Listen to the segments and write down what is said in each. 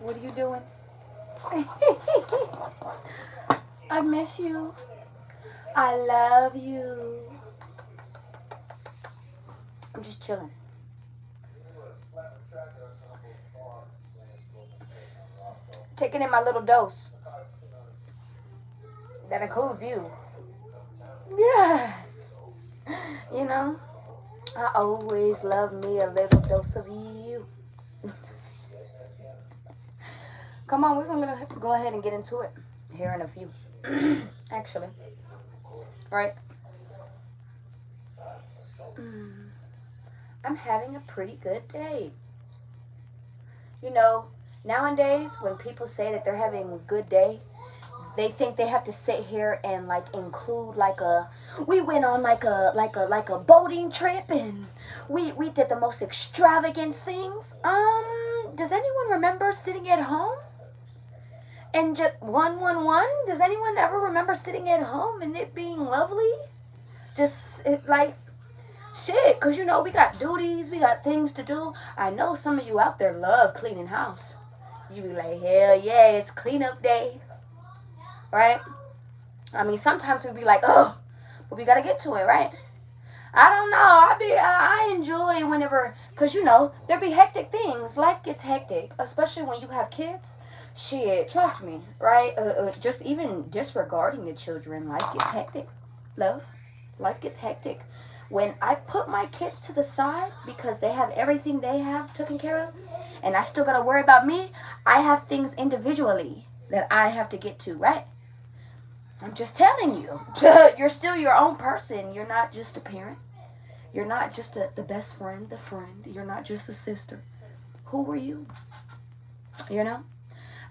What are you doing? I miss you. I love you. I'm just chilling. Taking in my little dose. That includes you. Yeah. You know, I always love me a little dose of you. Come on, we're going to go ahead and get into it here in a few. Actually. Right? I'm having a pretty good day. You know, nowadays when people say that they're having a good day, they think they have to sit here and like include like we went on like a boating trip and we did the most extravagant things. Does anyone remember sitting at home and just 111? Does anyone ever remember sitting at home and it being lovely? Just like shit, because you know we got duties, we got things to do. I know some of you out there love cleaning house. You be like, hell yeah, it's cleanup day. Right? I mean, sometimes we be like, oh, but we gotta get to it, right? I don't know. I enjoy whenever, cause you know there be hectic things. Life gets hectic, especially when you have kids. Shit, trust me, right? Just even disregarding the children, life gets hectic. Love, life gets hectic. When I put my kids to the side because they have everything they have taken care of, and I still gotta worry about me, I have things individually that I have to get to, right? I'm just telling you. You're still your own person. You're not just a parent. You're not just the best friend, the friend. You're not just a sister. Who are you? You know?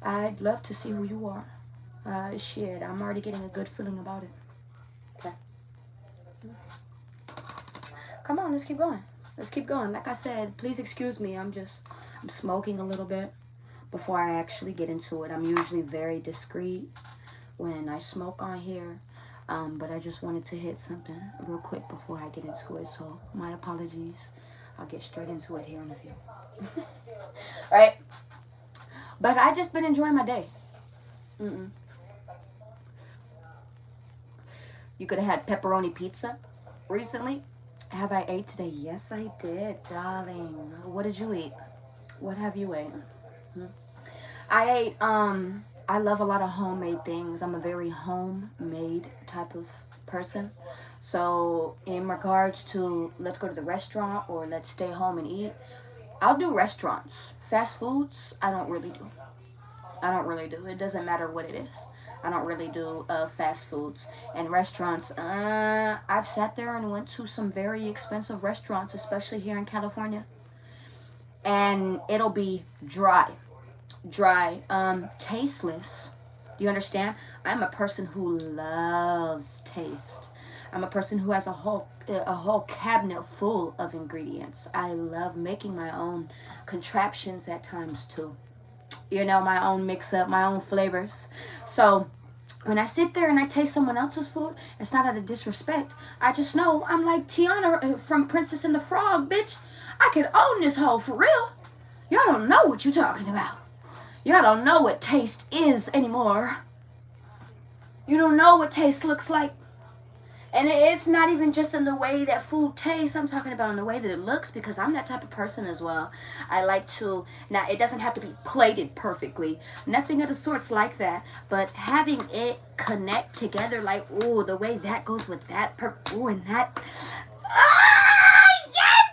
I'd love to see who you are. Shit, I'm already getting a good feeling about it. Okay. Come on, let's keep going. Let's keep going. Like I said, please excuse me. I'm smoking a little bit before I actually get into it. I'm usually very discreet when I smoke on here, but I just wanted to hit something real quick before I get into it, so my apologies. I'll get straight into it here in a few. Right? But I just been enjoying my day. You could have had pepperoni pizza recently. Have I ate today? Yes, I did, darling. What did you eat? What have you ate? I ate, I love a lot of homemade things. I'm a very homemade type of person. So in regards to let's go to the restaurant or let's stay home and eat, I'll do restaurants. Fast foods, I don't really do. It doesn't matter what it is. I don't really do fast foods. And restaurants, I've sat there and went to some very expensive restaurants, especially here in California. And it'll be dry, tasteless. Do you understand? I'm a person who loves taste. I'm a person who has a whole cabinet full of ingredients. I love making my own contraptions at times too. You know, my own mix up, my own flavors. So when I sit there and I taste someone else's food, it's not out of disrespect. I just know I'm like Tiana from Princess and the Frog, bitch. I could own this hoe for real. Y'all don't know what you're talking about. Y'all don't know what taste is anymore. You don't know what taste looks like. And it's not even just in the way that food tastes. I'm talking about in the way that it looks, because I'm that type of person as well. I like to, now it doesn't have to be plated perfectly. Nothing of the sorts like that. But having it connect together like, ooh, the way that goes with that, ooh, and that. Ah, yes!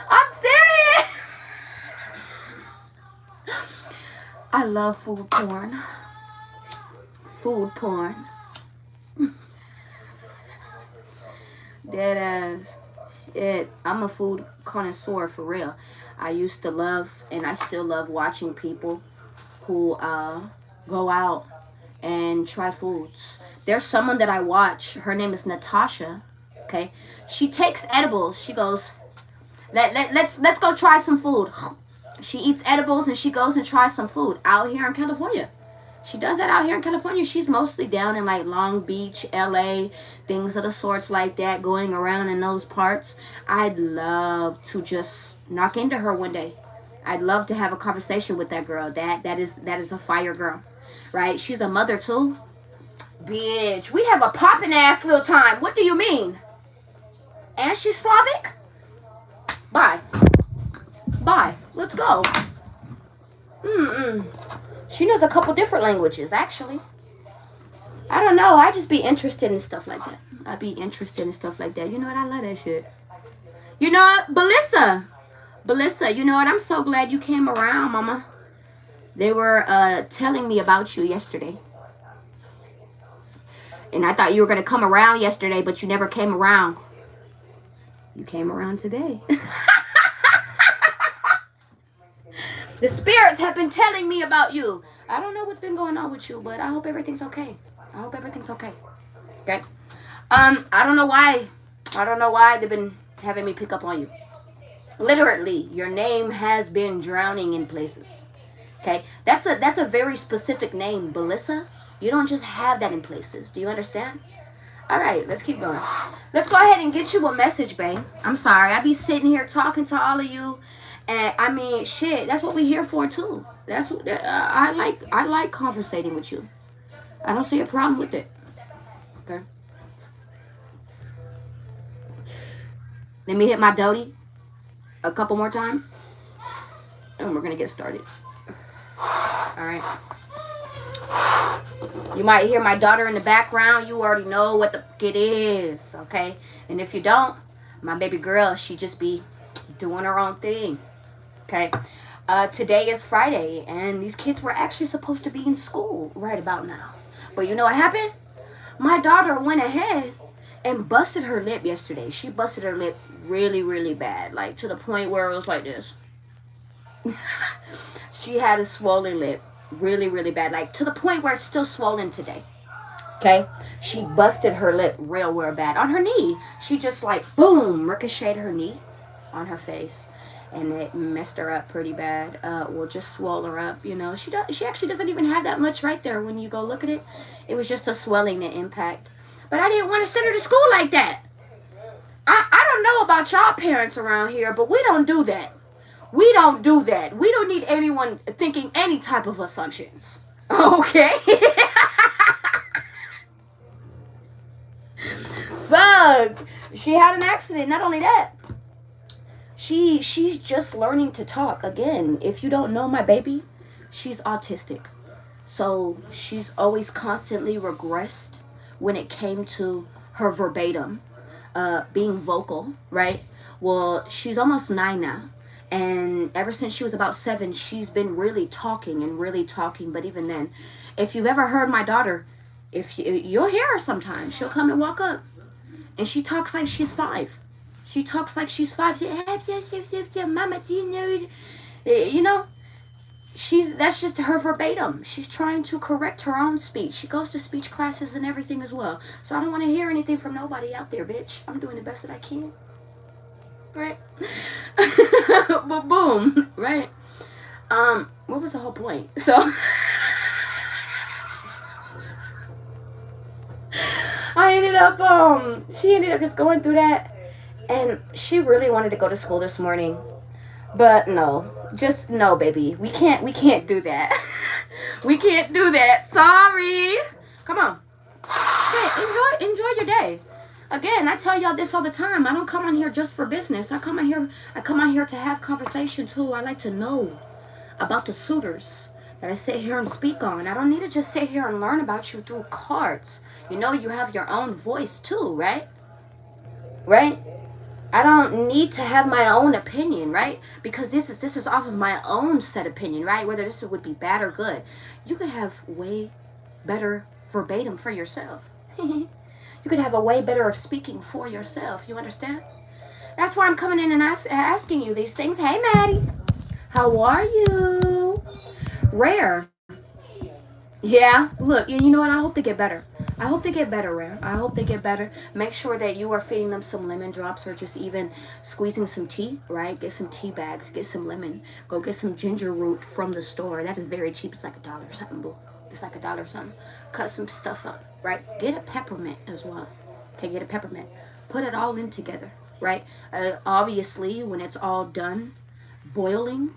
I'm serious! I love food porn. Food porn. Dead ass. Shit. I'm a food connoisseur for real. I used to love, and I still love watching people who go out and try foods. There's someone that I watch. Her name is Natasha. Okay. She takes edibles. She goes, let's go try some food. She eats edibles and she goes and tries some food out here in California. She does that out here in California. She's mostly down in like Long Beach, LA, things of the sorts like that, going around in those parts. I'd love to just knock into her one day. I'd love to have a conversation with that girl. That is a fire girl, right? She's a mother too. Bitch, we have a poppin' ass little time. What do you mean? And she's Slavic? Bye. Bye. Let's go. She knows a couple different languages, actually. I don't know. I just be interested in stuff like that. I be interested in stuff like that. You know what? I love that shit. You know what? Belissa, you know what? I'm so glad you came around, mama. They were telling me about you yesterday. And I thought you were going to come around yesterday, but you never came around. You came around today. The spirits have been telling me about you. I don't know what's been going on with you, but I hope everything's okay. I hope everything's okay. Okay? I don't know why. I don't know why they've been having me pick up on you. Literally, your name has been drowning in places. Okay? That's a very specific name, Belissa. You don't just have that in places. Do you understand? All right, let's keep going. Let's go ahead and get you a message, babe. I'm sorry. I be sitting here talking to all of you. And I mean, shit, that's what we here for too. That's what I like conversating with you. I don't see a problem with it. Okay. Let me hit my Dodie a couple more times. And we're going to get started. All right. You might hear my daughter in the background. You already know what the fuck it is, okay? And if you don't, my baby girl, she just be doing her own thing, okay? Today is Friday, and these kids were actually supposed to be in school right about now. But you know what happened? My daughter went ahead and busted her lip yesterday. She busted her lip really, really bad, like to the point where it was like this. She had a swollen lip. Really, really bad. Like, to the point where it's still swollen today. Okay? She busted her lip real bad. On her knee. She just, like, boom, ricocheted her knee on her face. And it messed her up pretty bad. Well, just swole her up, you know. She actually doesn't even have that much right there when you go look at it. It was just a swelling that impact. But I didn't want to send her to school like that. I don't know about y'all parents around here, but we don't do that. We don't do that. We don't need anyone thinking any type of assumptions. Okay? Fuck. She had an accident. Not only that, she's just learning to talk. Again, if you don't know my baby, she's autistic. So she's always constantly regressed when it came to her verbatim, being vocal, right? Well, she's almost 9 now. And ever since she was about 7, she's been really talking. But even then, if you've ever heard my daughter, you'll hear her sometimes. She'll come and walk up. And she talks like she's 5. She talks like she's 5. Mama, you know, that's just her verbatim. She's trying to correct her own speech. She goes to speech classes and everything as well. So I don't want to hear anything from nobody out there, bitch. I'm doing the best that I can. Right? But boom, right? What was the whole point? So I ended up she ended up just going through that, and she really wanted to go to school this morning. But no, just no, baby. We can't do that. We can't do that. Sorry. Come on. Shit, enjoy your day. Again, I tell y'all this all the time. I don't come on here just for business. I come on here to have conversation too. I like to know about the suitors that I sit here and speak on. I don't need to just sit here and learn about you through cards. You know, you have your own voice too, right? Right? I don't need to have my own opinion, right? Because this is off of my own set opinion, right? Whether this would be bad or good. You could have way better verbatim for yourself. You could have a way better of speaking for yourself. You understand? That's why I'm coming in and asking you these things. Hey, Maddie. How are you? Rare. Yeah. Look, you know what? I hope they get better. I hope they get better, Rare. I hope they get better. Make sure that you are feeding them some lemon drops or just even squeezing some tea, right? Get some tea bags. Get some lemon. Go get some ginger root from the store. That is very cheap. It's like $1 or something, boo. It's like $1 or something. Cut some stuff up, right? Get a peppermint as well. Okay, get a peppermint. Put it all in together, right? Obviously, when it's all done boiling,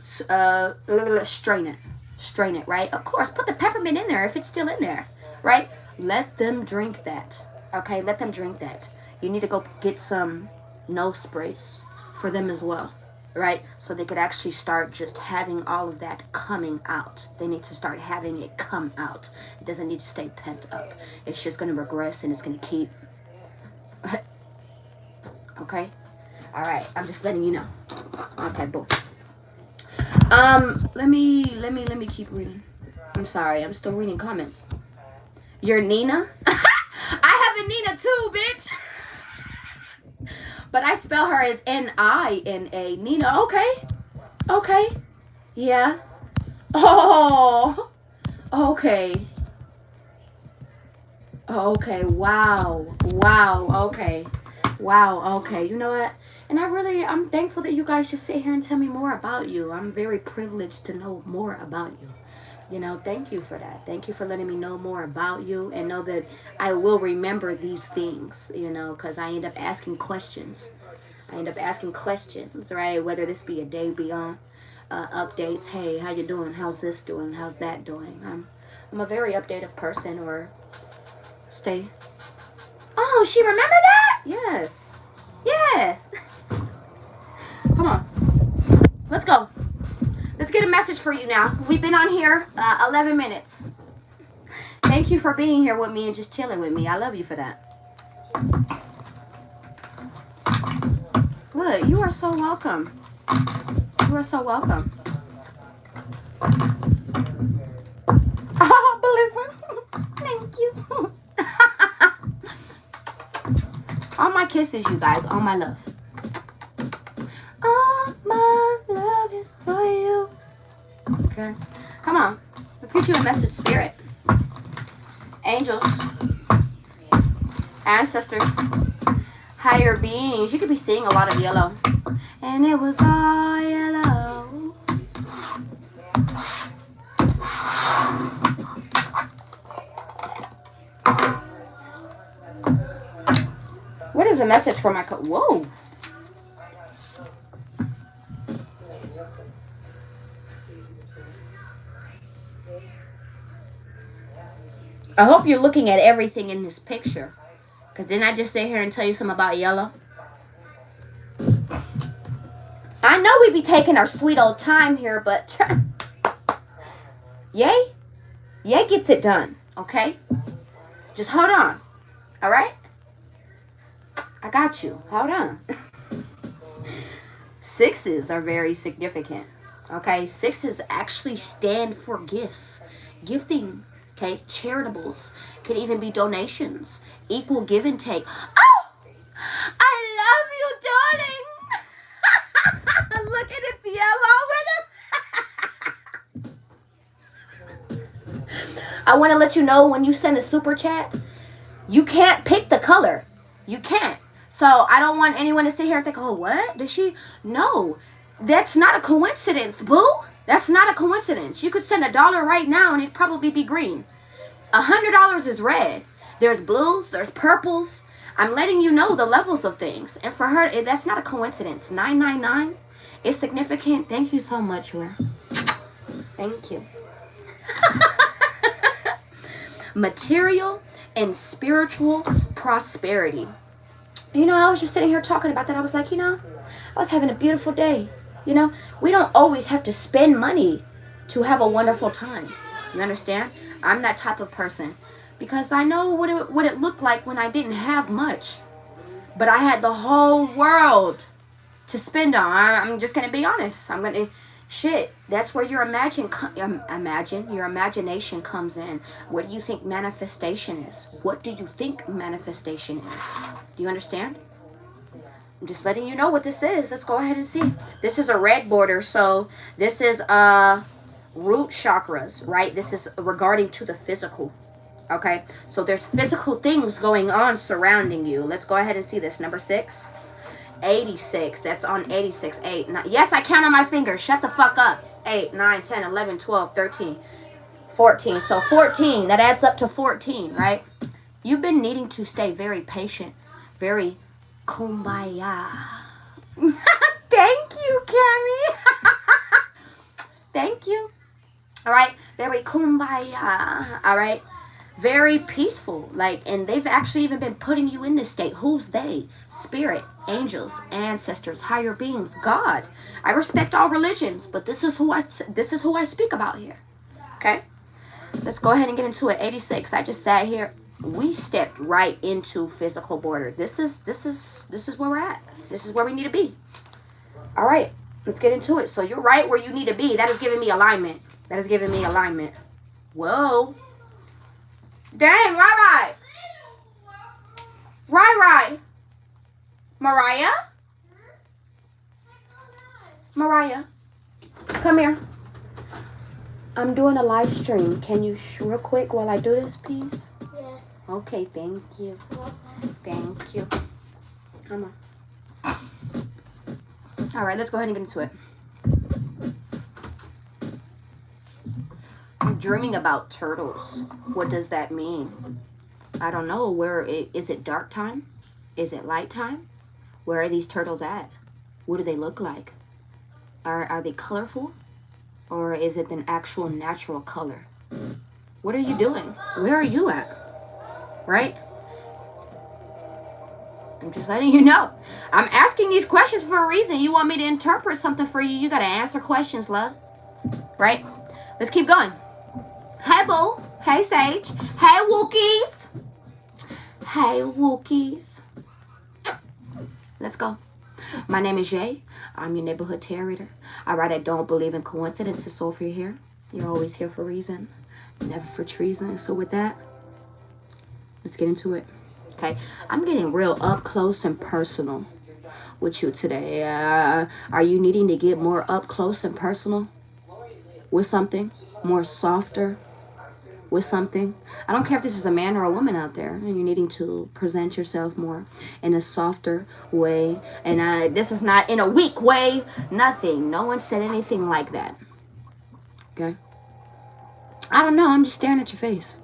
strain it. Strain it, right? Of course, put the peppermint in there if it's still in there, right? Let them drink that, okay? Let them drink that. You need to go get some nose sprays for them as well, right? So they could actually start just having all of that coming out. They need to start having it come out. It doesn't need to stay pent up. It's just going to regress and it's going to keep. Okay? All right. I'm just letting you know. Okay, boom. Let me keep reading. I'm sorry. I'm still reading comments. You're Nina? I have a Nina too, bitch. But I spell her as Nina. Nina, okay. Okay. Yeah. Oh. Okay. Okay. Wow. Wow. Okay. Wow. Okay. You know what? And I'm thankful that you guys just sit here and tell me more about you. I'm very privileged to know more about you. You know, thank you for that. Thank you for letting me know more about you and know that I will remember these things, you know, because I end up asking questions. Right? Whether this be a day beyond updates. Hey, how you doing? How's this doing? How's that doing? I'm a very updated person or stay. Oh, she remembered that? Yes. Yes. Come on. Let's go. Let's get a message for you now. We've been on here 11 minutes. Thank you for being here with me and just chilling with me. I love you for that. Look, you are so welcome. You are so welcome. Oh, but listen. Thank you. All my kisses, you guys. All my love. All my love is for you. Okay. Come on. Let's get you a message, spirit. Angels. Ancestors. Higher beings. You could be seeing a lot of yellow. And it was all yellow. What is a message for my whoa. I hope you're looking at everything in this picture. Because didn't I just sit here and tell you something about yellow? I know we be taking our sweet old time here, but yay gets it done, okay? Just hold on, all right? I got you. Hold on. 6s are very significant, okay? 6s actually stand for gifts, gifting, okay? Charitables, could even be donations, equal give and take. Oh, I love you, darling. Look at it's yellow with it. I want to let you know when you send a super chat, you can't pick the color. You can't. So I don't want anyone to sit here and think, oh, what? Did she? No, that's not a coincidence, boo. That's not a coincidence. You could send $1 right now and it'd probably be green. $100 is red. There's blues, there's purples. I'm letting you know the levels of things. And for her, that's not a coincidence. 999 is significant. Thank you so much, Wer. Thank you. Material and spiritual prosperity. You know, I was just sitting here talking about that. I was like, you know, I was having a beautiful day. You know, we don't always have to spend money to have a wonderful time. You understand? I'm that type of person. Because I know what it looked like when I didn't have much. But I had the whole world to spend on. I'm just going to be honest. I'm going to... Shit, that's where your your imagination comes in. What do you think manifestation is? What do you think manifestation is? Do you understand? I'm just letting you know what this is. Let's go ahead and see. This is a red border, so this is root chakras, right? This is regarding to the physical. Okay, so there's physical things going on surrounding you. Let's go ahead and see this. Number 6. 86. That's on 86. 8. 9. Yes, I count on my fingers. Shut the fuck up. 8, 9, 10, 11, 12, 13, 14. So 14, that adds up to 14, right? You've been needing to stay very patient, very kumbaya. Thank you, Cammy. Thank you. All right, very kumbaya. All right, very peaceful. Like, and they've actually even been putting you in this state. Who's they? Spirit, angels, ancestors, higher beings, God. I respect all religions, but this is who I speak about here. Okay, let's go ahead and get into it. 86. I just sat here. We stepped right into physical border. This is where we're at. This is where we need to be. All right, let's get into it. So you're right where you need to be. That is giving me alignment. That is giving me alignment. Whoa. Dang, right. Mariah, come here. I'm doing a live stream. Can you real quick while I do this, please? Yes. Okay, thank you. Thank you. Come on. All right, let's go ahead and get into it. I'm dreaming about turtles. What does that mean? I don't know. Is it dark time? Is it light time? Where are these turtles at? What do they look like? Are they colorful? Or is it an actual natural color? What are you doing? Where are you at? Right? I'm just letting you know. I'm asking these questions for a reason. You want me to interpret something for you, you got to answer questions, love. Right? Let's keep going. Hey, Boo. Hey, Sage. Hey, Wookiees. Hey, Wookiees. Let's go. My name is Jay. I'm your neighborhood tarot reader. I write I don't believe in coincidences, so if you're here, you're always here for a reason, never for treason. So with that, let's get into it. Okay, I'm getting real up close and personal with you today. Are you needing to get more up close and personal with something? More softer with something? I don't care if this is a man or a woman out there and you're needing to present yourself more in a softer way. And this is not in a weak way. Nothing. No one said anything like that. Okay? I don't know. I'm just staring at your face.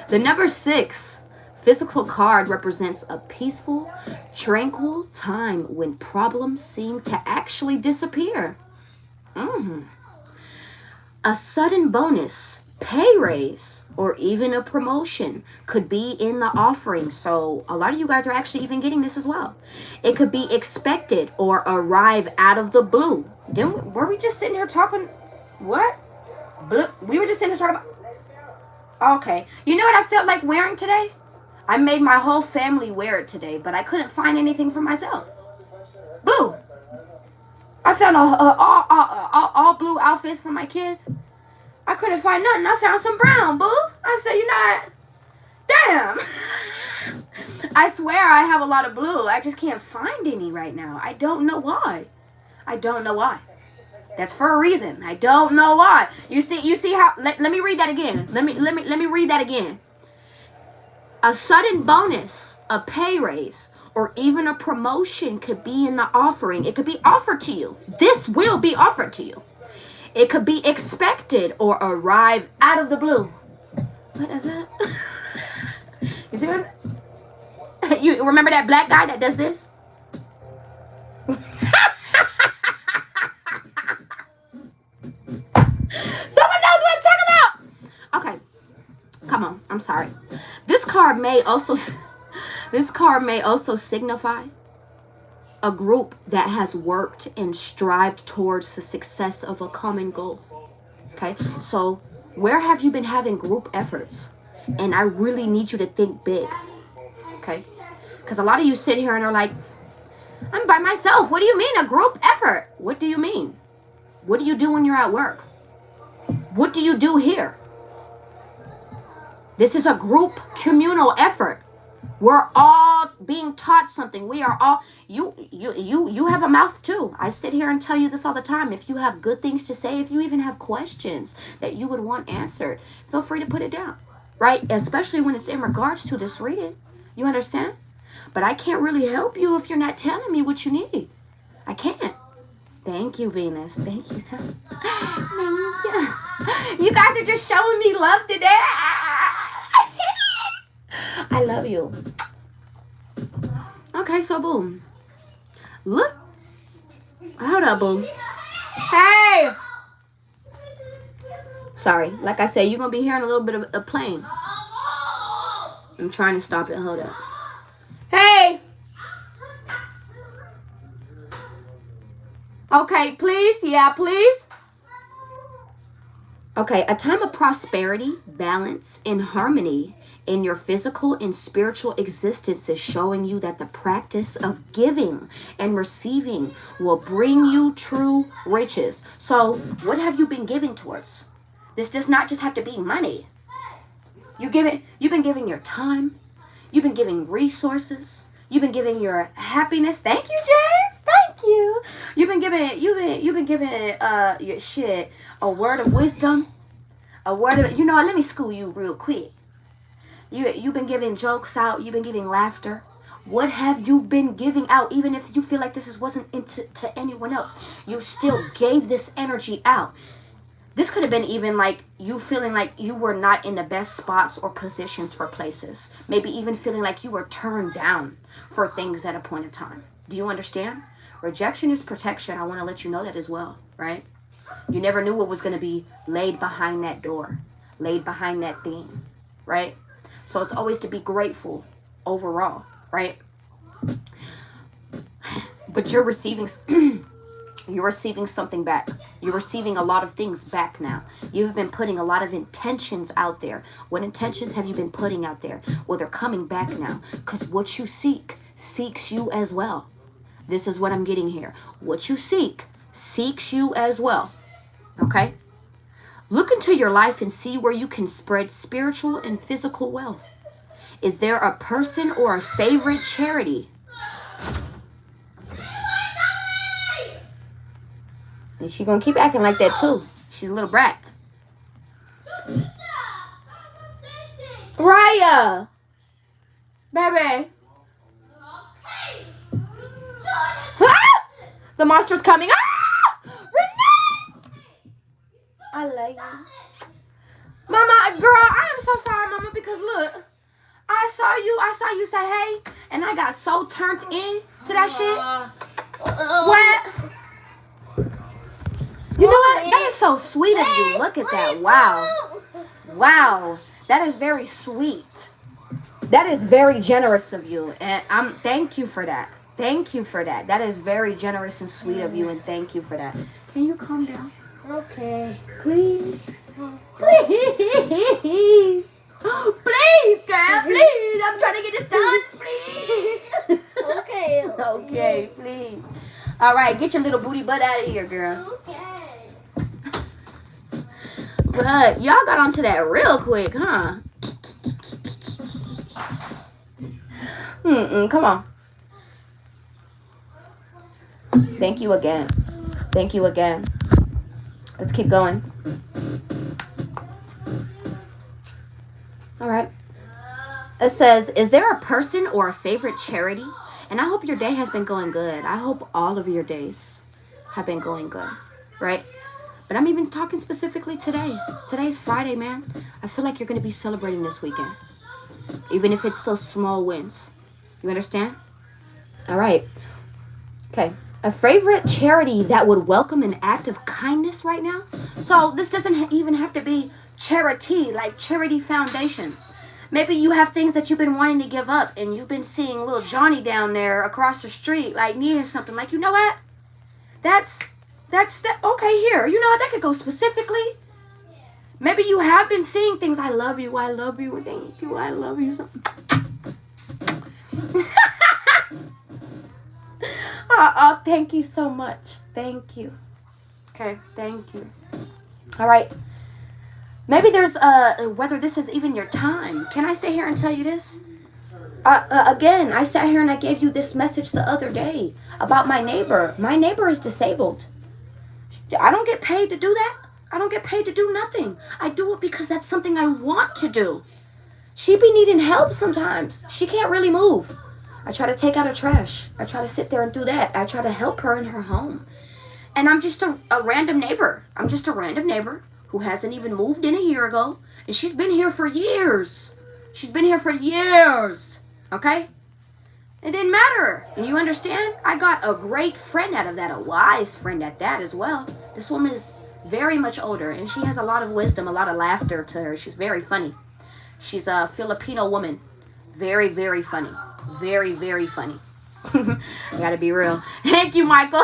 The number 6 physical card represents a peaceful, tranquil time when problems seem to actually disappear. A sudden bonus, pay raise, or even a promotion could be in the offering. So a lot of you guys are actually even getting this as well. It could be expected or arrive out of the blue. Were we just sitting here talking? What? We were just sitting here talking about... Okay. You know what I felt like wearing today? I made my whole family wear it today, but I couldn't find anything for myself. Blue. I found all blue outfits for my kids. I couldn't find nothing. I found some brown, boo. I said, you know what? Damn. I swear I have a lot of blue. I just can't find any right now. I don't know why. That's for a reason. I don't know why. You see how, let me read that again. Let me read that again. A sudden bonus, a pay raise, or even a promotion could be in the offering. It could be offered to you. This will be offered to you. It could be expected or arrive out of the blue. Whatever. You see what you remember that black guy that does this? Someone knows what I'm talking about. Okay. Come on. I'm sorry. This card may also signify a group that has worked and strived towards the success of a common goal. Okay? So, where have you been having group efforts? And I really need you to think big. Okay? Because a lot of you sit here and are like, I'm by myself. What do you mean a group effort? What do you mean? What do you do when you're at work? What do you do here? This is a group communal effort. We're all being taught something. We are all, you have a mouth too. I sit here and tell you this all the time. If you have good things to say, if you even have questions that you would want answered, feel free to put it down, right? Especially when it's in regards to this reading. You understand? But I can't really help you if you're not telling me what you need. I can't. Thank you, Venus. Thank you so much. Thank you. You guys are just showing me love today. I love you. Okay, so boom. Look. Hold up, boom. Hey. Sorry. Like I said, you're going to be hearing a little bit of a plane. I'm trying to stop it. Hold up. Hey. Okay, please. Yeah, please. Okay, a time of prosperity, balance, and harmony in your physical and spiritual existence is showing you that the practice of giving and receiving will bring you true riches. So, what have you been giving towards? This does not just have to be money. You've been giving your time. You've been giving resources. You've been giving your happiness. Thank you, James. Thank you. You've been giving your shit a word of wisdom, a word of, let me school you real quick. You've been giving jokes out. You've been giving laughter. What have you been giving out? Even if you feel like wasn't into to anyone else, you still gave this energy out. This could have been even like you feeling like you were not in the best spots or positions for places. Maybe even feeling like you were turned down for things at a point in time. Do you understand? Rejection is protection. I want to let you know that as well, right? You never knew what was going to be laid behind that door, laid behind that thing, right? So it's always to be grateful overall, right? But you're receiving something back. You're receiving a lot of things back now. You've been putting a lot of intentions out there. What intentions have you been putting out there? Well, they're coming back now because what you seek seeks you as well. This is what I'm getting here. What you seek seeks you as well. Okay? Look into your life and see where you can spread spiritual and physical wealth. Is there a person or a favorite charity? And she's going to keep acting like that too. She's a little brat. Raya! Baby. Ah! The monster's coming. Ah! Renee! I love you. Mama, girl, I am so sorry, Mama, because look, I saw you say hey, and I got so turned in to that shit. What? You know what? That is so sweet of you. Look at that. Wow. Wow. That is very sweet. That is very generous of you. And thank you for that. Thank you for that. That is very generous and sweet of you, and thank you for that. Can you calm down? Okay. Please. Please. Please, girl. Please. I'm trying to get this done. Please. Okay. Okay, please. All right, get your little booty butt out of here, girl. Okay. But y'all got onto that real quick, huh? Come on. Thank you again. Thank you again. Let's keep going. All right. It says, is there a person or a favorite charity? And I hope your day has been going good. I hope all of your days have been going good, right? But I'm even talking specifically today. Today's Friday, man. I feel like you're going to be celebrating this weekend. Even if it's those small wins. You understand? All right. Okay. A favorite charity that would welcome an act of kindness right now? So this doesn't even have to be charity, like charity foundations. Maybe you have things that you've been wanting to give up, and you've been seeing little Johnny down there across the street, like needing something. Like, you know what? That's okay, here. You know what? That could go specifically. Maybe you have been seeing things. I love you. Thank you. I love you. Something. Oh, thank you so much. Thank you. Okay, thank you. All right. Maybe there's whether this is even your time. Can I sit here and tell you this? Again, I sat here and I gave you this message the other day about my neighbor. My neighbor is disabled. I don't get paid to do that. I don't get paid to do nothing. I do it because that's something I want to do. She be needing help sometimes. She can't really move. I try to take out her trash. I try to sit there and do that. I try to help her in her home. And I'm just a random neighbor. I'm just a random neighbor who hasn't even moved in a year ago. And she's been here for years. She's been here for years. Okay? It didn't matter. And you understand? I got a great friend out of that. A wise friend at that as well. This woman is very much older. And she has a lot of wisdom, a lot of laughter to her. She's very funny. She's a Filipino woman. Very, very funny. Very, very funny. I gotta be real. Thank you, Michael.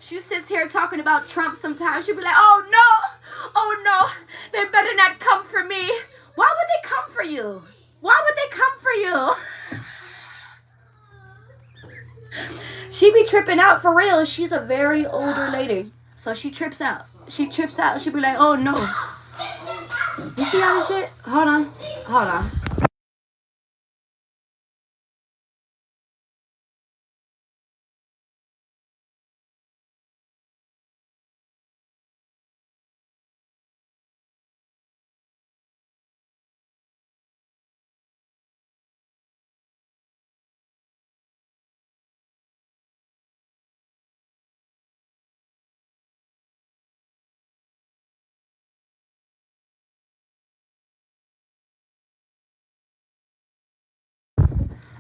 She sits here talking about Trump sometimes. She'll be like, oh no, they better not come for me. Why would they come for you? Why would they come for you? She be tripping out for real. She's a very older lady. So she trips out. She'll be like, oh no. You see all this shit? Hold on.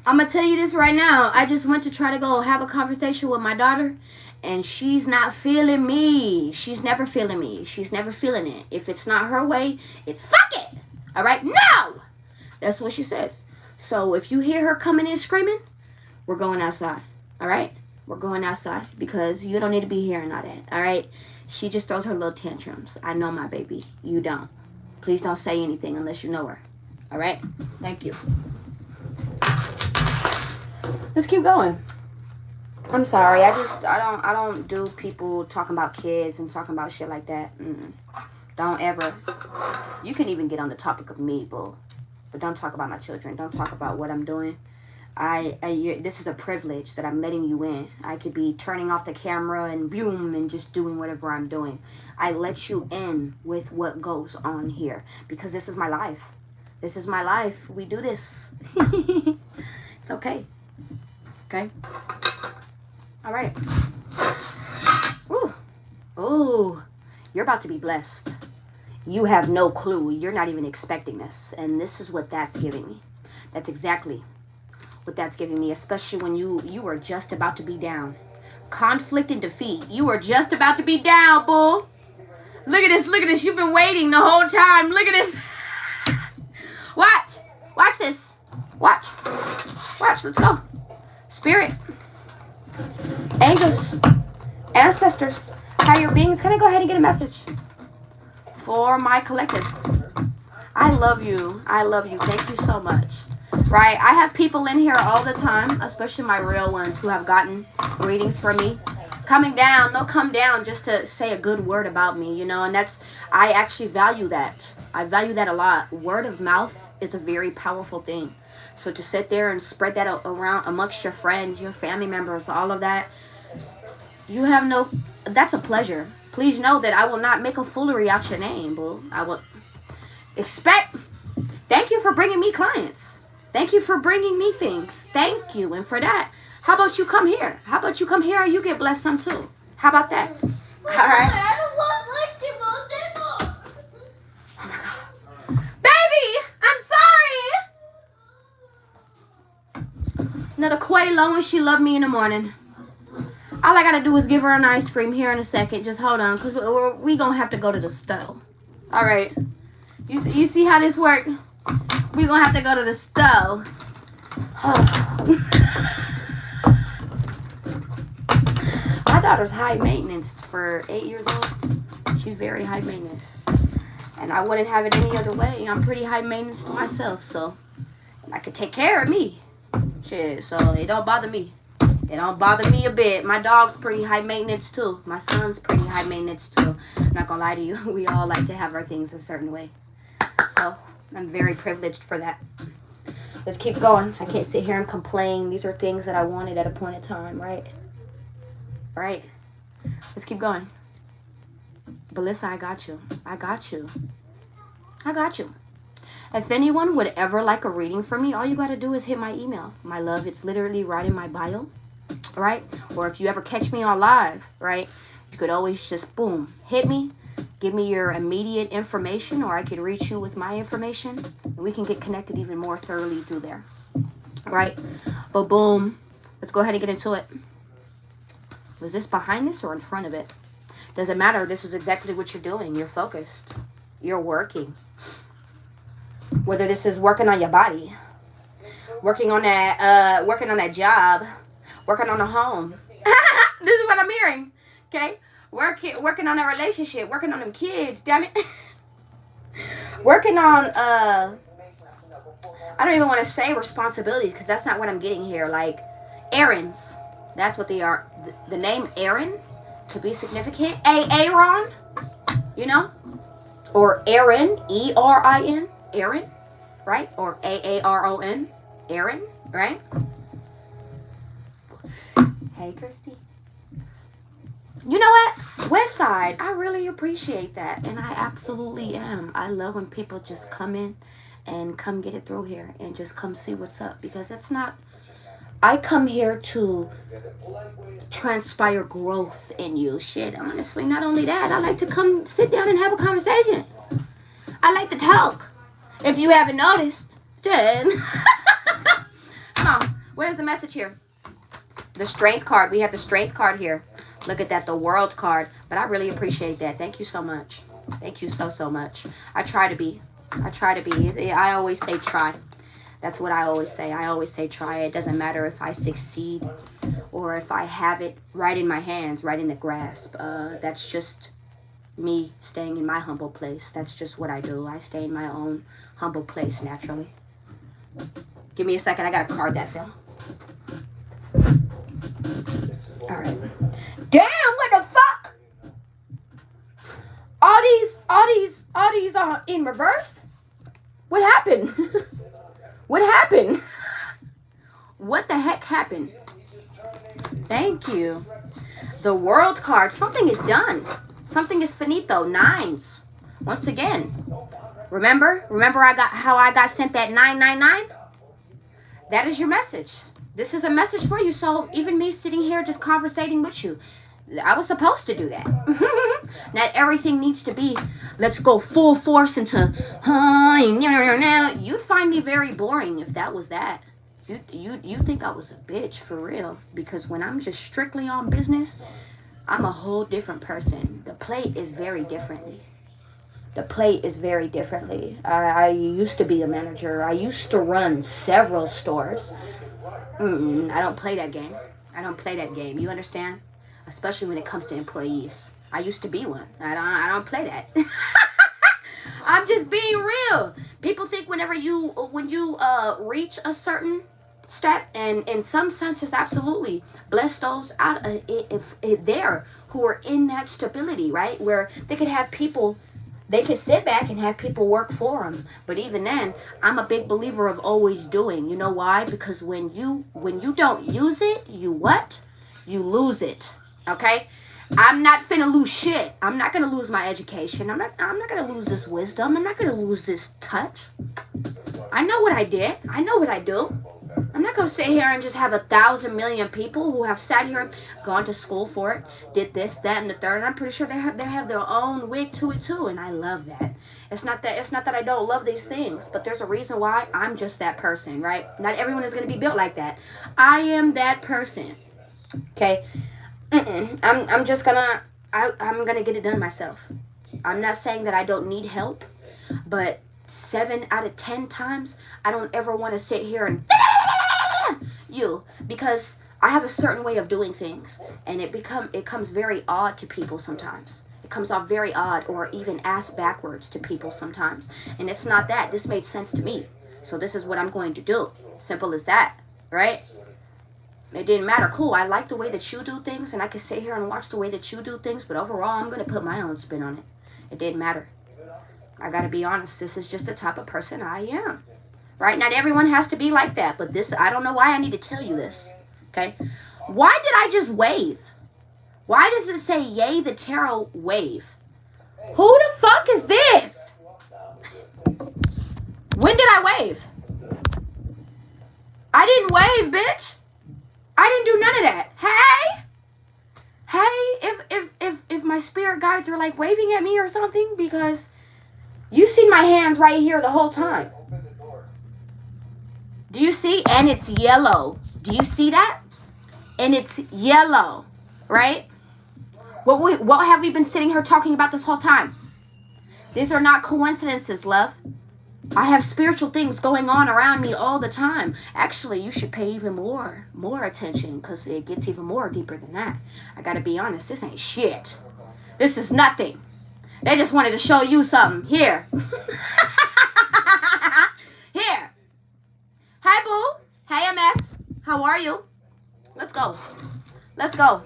I'm going to tell you this right now. I just went to try to go have a conversation with my daughter, and she's not feeling me. She's never feeling me. She's never feeling it. If it's not her way, it's fuck it. All right? No! That's what she says. So if you hear her coming in screaming, we're going outside. All right? We're going outside because you don't need to be hearing all that. All right? She just throws her little tantrums. I know my baby. You don't. Please don't say anything unless you know her. All right? Thank you. Let's keep going. I'm sorry. I don't do people talking about kids and talking about shit like that. Don't ever. You can even get on the topic of me, boo. But don't talk about my children. Don't talk about what I'm doing. This is a privilege that I'm letting you in. I could be turning off the camera and boom and just doing whatever I'm doing. I let you in with what goes on here because this is my life. This is my life. We do this. It's okay. Okay? All right. Ooh. Ooh. You're about to be blessed. You have no clue. You're not even expecting this. And this is what that's giving me. That's exactly what that's giving me, especially when you are just about to be down. Conflict and defeat. You are just about to be down, bull. Look at this. Look at this. You've been waiting the whole time. Look at this. Watch. Watch this. Watch. Watch. Let's go. Spirit. Angels. Ancestors. Higher beings. Can I go ahead and get a message for my collective? I love you. I love you. Thank you so much. Right? I have people in here all the time, especially my real ones who have gotten readings from me. Coming down, they'll come down just to say a good word about me, you know, and I actually value that. I value that a lot. Word of mouth is a very powerful thing. So to sit there and spread that around amongst your friends, your family members, all of that, that's a pleasure. Please know that I will not make a foolery out your name, boo. I will thank you for bringing me clients. Thank you for bringing me things. Thank you. And for that, how about you come here? How about you come here and you get blessed some too? How about that? All right. Oh my God. Baby, I'm sorry. Now the Quaalude and she loved me in the morning. All I gotta do is give her an ice cream here in a second. Just hold on, because we gonna have to go to the store. All right. You see how this works? We're going to have to go to the stove. My daughter's high maintenance for 8 years old. She's very high maintenance. And I wouldn't have it any other way. I'm pretty high maintenance to myself, so I could take care of me. Shit, so it don't bother me. It don't bother me a bit. My dog's pretty high maintenance too. My son's pretty high maintenance too. I'm not going to lie to you. We all like to have our things a certain way. So I'm very privileged for that. Let's keep going. I can't sit here and complain. These are things that I wanted at a point in time, right? Right? Let's keep going. Belissa, I got you. I got you. I got you. If anyone would ever like a reading from me, all you got to do is hit my email. My love, it's literally right in my bio, right? Or if you ever catch me on live, right, you could always just, boom, hit me. Give me your immediate information, or I could reach you with my information. And we can get connected even more thoroughly through there, right? But boom, let's go ahead and get into it. Was this behind this or in front of it? Doesn't matter. This is exactly what you're doing. You're focused. You're working. Whether this is working on your body, working on that job, working on a home. This is what I'm hearing. Okay? Working on a relationship, working on them kids, damn it. Working on I don't even want to say responsibilities, because that's not what I'm getting here. Like errands. That's what they are. The name Aaron could be significant. Aaron, you know? Or Aaron, E-R-I-N, Aaron, right? Or A-A-R-O-N, Aaron, right? Hey, Christy. You know what? Westside, I really appreciate that. And I absolutely am. I love when people just come in and come get it through here and just come see what's up. Because it's not... I come here to transpire growth in you. Shit, honestly, not only that, I like to come sit down and have a conversation. I like to talk. If you haven't noticed, then come on. Where's the message here? The Strength card. We have the Strength card here. Look at that, the World card. But I really appreciate that. Thank you so much. Thank you so much. I try to be. I always say try. That's what I always say. I always say try. It doesn't matter if I succeed or if I have it right in my hands, right in the grasp. That's just me staying in my humble place. That's just what I do. I stay in my own humble place naturally. Give me a second. I got a card that fell. All right. Damn, what the fuck? All these are in reverse? What happened? What happened? What the heck happened? Thank you. The World card. Something is done. Something is finito. Nines. Once again. Remember how I got sent that 999? That is your message. This is a message for you. So even me sitting here just conversating with you, I was supposed to do that. Not everything needs to be, let's go full force into, you'd find me very boring if that was that. You think I was a bitch for real. Because when I'm just strictly on business, I'm a whole different person. The plate is very differently. The plate is very differently. I used to be a manager. I used to run several stores. I don't play that game. I don't play that game. You understand? Especially when it comes to employees. I used to be one. I don't play that. I'm just being real. People think when you reach a certain step, and in some senses, absolutely, bless those out if there who are in that stability, right? Where they could have people. They could sit back and have people work for them. But even then, I'm a big believer of always doing. You know why? Because when you don't use it, you what? You lose it. Okay? I'm not finna lose shit. I'm not gonna lose my education. I'm not gonna lose this wisdom. I'm not gonna lose this touch. I know what I did. I know what I do. I'm not going to sit here and just have 1,000 million people who have sat here, gone to school for it, did this, that, and the third. And I'm pretty sure they have their own wig to it too. And I love that. It's not that I don't love these things, but there's a reason why I'm just that person, right? Not everyone is going to be built like that. I am that person. Okay? I'm just going to, I'm going to get it done myself. I'm not saying that I don't need help, but 7 out of 10 times, I don't ever want to sit here and because I have a certain way of doing things, and it comes very odd to people sometimes. It comes off very odd, or even ass backwards to people sometimes. And it's not that. This made sense to me. So this is what I'm going to do. Simple as that, right? It didn't matter. Cool, I like the way that you do things, and I can sit here and watch the way that you do things, but overall, I'm going to put my own spin on it. It didn't matter. I got to be honest. This is just the type of person I am. Right? Not everyone has to be like that, but this, I don't know why I need to tell you this. Okay? Why did I just wave? Why does it say, yay, the tarot wave? Who the fuck is this? When did I wave? I didn't wave, bitch. I didn't do none of that. Hey, if my spirit guides are like waving at me or something, because you seen my hands right here the whole time. Do you see? And it's yellow. Do you see that? And it's yellow, right? What have we been sitting here talking about this whole time? These are not coincidences, love. I have spiritual things going on around me all the time. Actually, you should pay even more attention, because it gets even more deeper than that. I gotta be honest, this ain't shit. This is nothing. They just wanted to show you something. Here. Here. Hi, boo. Hey, MS. How are you? Let's go. Let's go.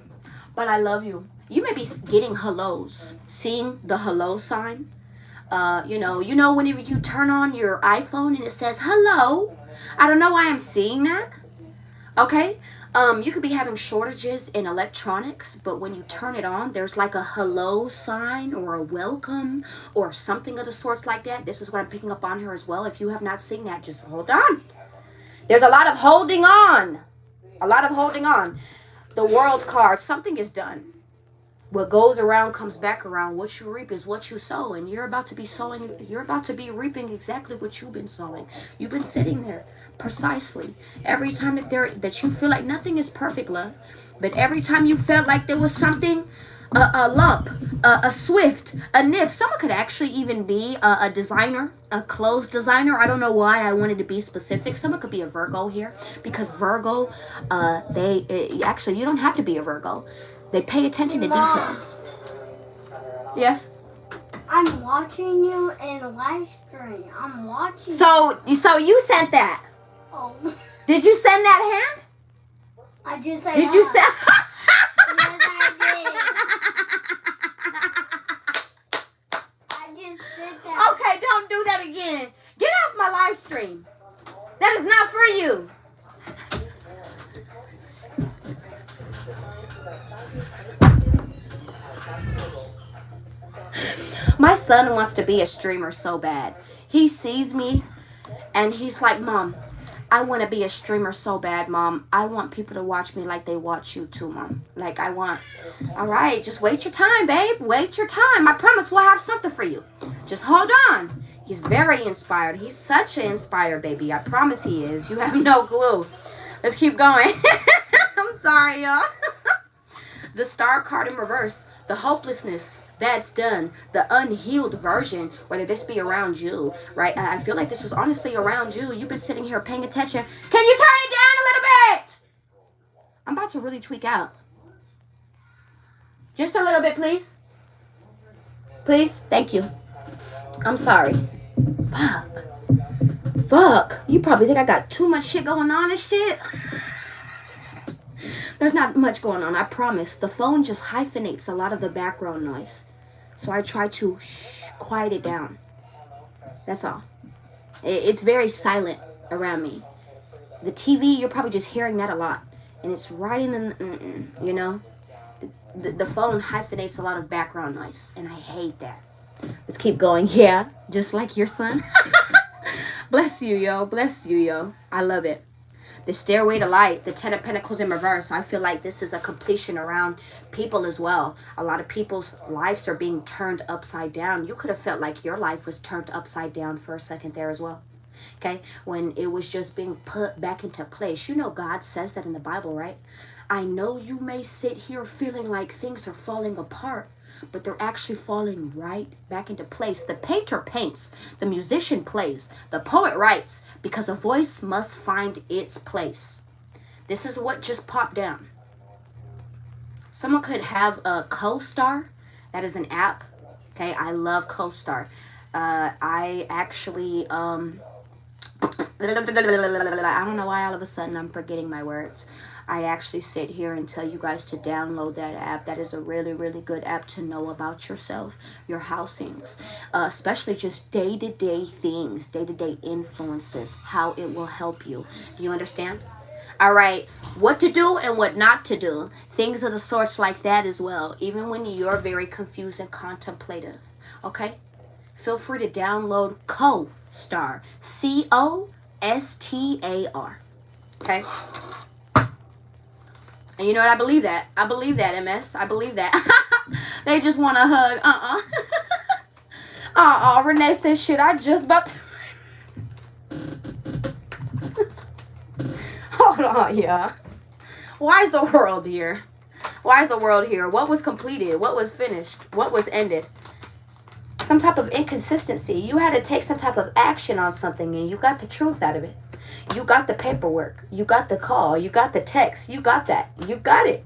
But I love you. You may be getting hellos. Seeing the hello sign. You know, whenever you turn on your iPhone and it says hello, I don't know why I'm seeing that. Okay. You could be having shortages in electronics, but when you turn it on, there's like a hello sign or a welcome or something of the sorts like that. This is what I'm picking up on here as well. If you have not seen that, just hold on. There's a lot of holding on. A lot of holding on. The world card, something is done. What goes around comes back around. What you reap is what you sow. And you're about to be sowing, you're about to be reaping exactly what you've been sowing. You've been sitting there precisely. Every time that you feel like nothing is perfect, love. But every time you felt like there was something, a lump, a swift, a nif. Someone could actually even be a designer, a clothes designer. I don't know why I wanted to be specific. Someone could be a Virgo here. Because Virgo, actually, you don't have to be a Virgo. They pay attention to details. Yes? I'm watching you in a live stream. I'm watching. So you sent that. Oh. Did you send that hand? I just said. Did you send? Yes, I did. I just did that. Okay, don't do that again. Get off my live stream. That is not for you. My son wants to be a streamer so bad. He sees me and he's like, Mom, I want to be a streamer so bad, Mom. I want people to watch me like they watch you too, Mom. Like I want. All right, just wait your time, babe. Wait your time. I promise we'll have something for you. Just hold on. He's very inspired. He's such an inspired baby. I promise he is. You have no clue. Let's keep going. I'm sorry, y'all. The star card in reverse. The hopelessness that's done, the unhealed version, whether this be around you, right? I feel like this was honestly around you. You've been sitting here paying attention. Can you turn it down a little bit? I'm about to really tweak out. Just a little bit, please. Please? Thank you. I'm sorry. Fuck. You probably think I got too much shit going on and shit. There's not much going on, I promise. The phone just hyphenates a lot of the background noise. So I try to quiet it down. That's all. It's very silent around me. The TV, you're probably just hearing that a lot. And it's right in, you know. The phone hyphenates a lot of background noise. And I hate that. Let's keep going. Yeah, just like your son. Bless you, yo. Bless you, yo. I love it. The Stairway to Light, the Ten of Pentacles in reverse. I feel like this is a completion around people as well. A lot of people's lives are being turned upside down. You could have felt like your life was turned upside down for a second there as well. Okay? When it was just being put back into place. You know God says that in the Bible, right? I know you may sit here feeling like things are falling apart, but they're actually falling right back into place. The painter paints, the musician plays, the poet writes, because a voice must find its place. This is what just popped down. Someone could have a CoStar. That is an app. Okay, I love CoStar. I actually, I don't know why all of a sudden I'm forgetting my words. I actually sit here and tell you guys to download that app. That is a really, really good app to know about yourself, your housings, especially just day-to-day things, day-to-day influences, how it will help you. Do you understand? All right, what to do and what not to do. Things of the sorts like that as well, even when you're very confused and contemplative. Okay? feel free to download CoStar. CoStar. Okay? And you know what? I believe that. I believe that, MS. I believe that. They just want a hug. Renee says, shit, I just about to... Hold on, yeah. Why is the world here? Why is the world here? What was completed? What was finished? What was ended? Some type of inconsistency. You had to take some type of action on something and you got the truth out of it. You got the paperwork. You got the call. You got the text. You got that. You got it.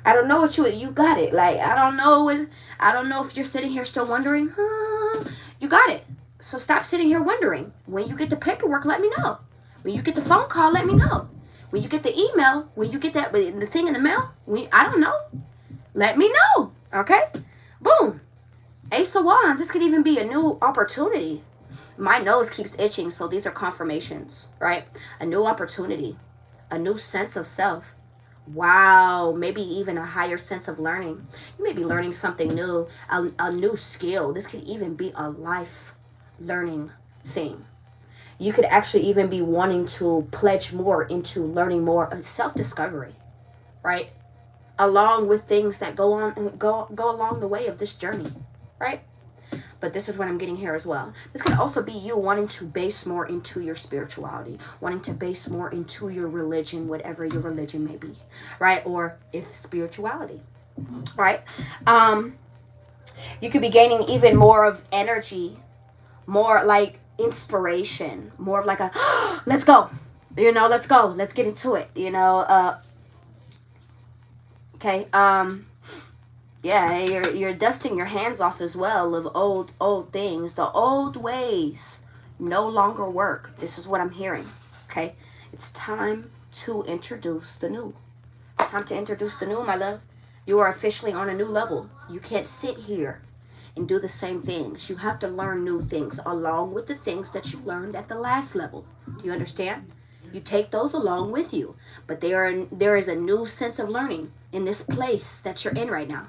I don't know what you got it. Like, I don't know if you're sitting here still wondering. You got it. So stop sitting here wondering. When you get the paperwork, let me know. When you get the phone call, let me know. When you get the email, when you get that the thing in the mail, I don't know. Let me know. Okay? Boom. Ace of Wands. This could even be a new opportunity. My nose keeps itching, so these are confirmations, right? A new opportunity. A new sense of self. Wow. Maybe even a higher sense of learning. You may be learning something new. A new skill. This could even be a life learning thing. You could actually even be wanting to pledge more into learning more of self-discovery, right? Along with things that go along the way of this journey, right? But this is what I'm getting here as well. This could also be you wanting to base more into your spirituality, wanting to base more into your religion, whatever your religion may be, right? Or if spirituality, right? You could be gaining even more of energy, more like inspiration, more of like a let's go, let's go, let's get into it, okay. Yeah, you're dusting your hands off as well of old things. The old ways no longer work. This is what I'm hearing. Okay, it's time to introduce the new. It's time to introduce the new, my love. You are officially on a new level. You can't sit here and do the same things. You have to learn new things along with the things that you learned at the last level. Do you understand? You take those along with you. But there is a new sense of learning in this place that you're in right now.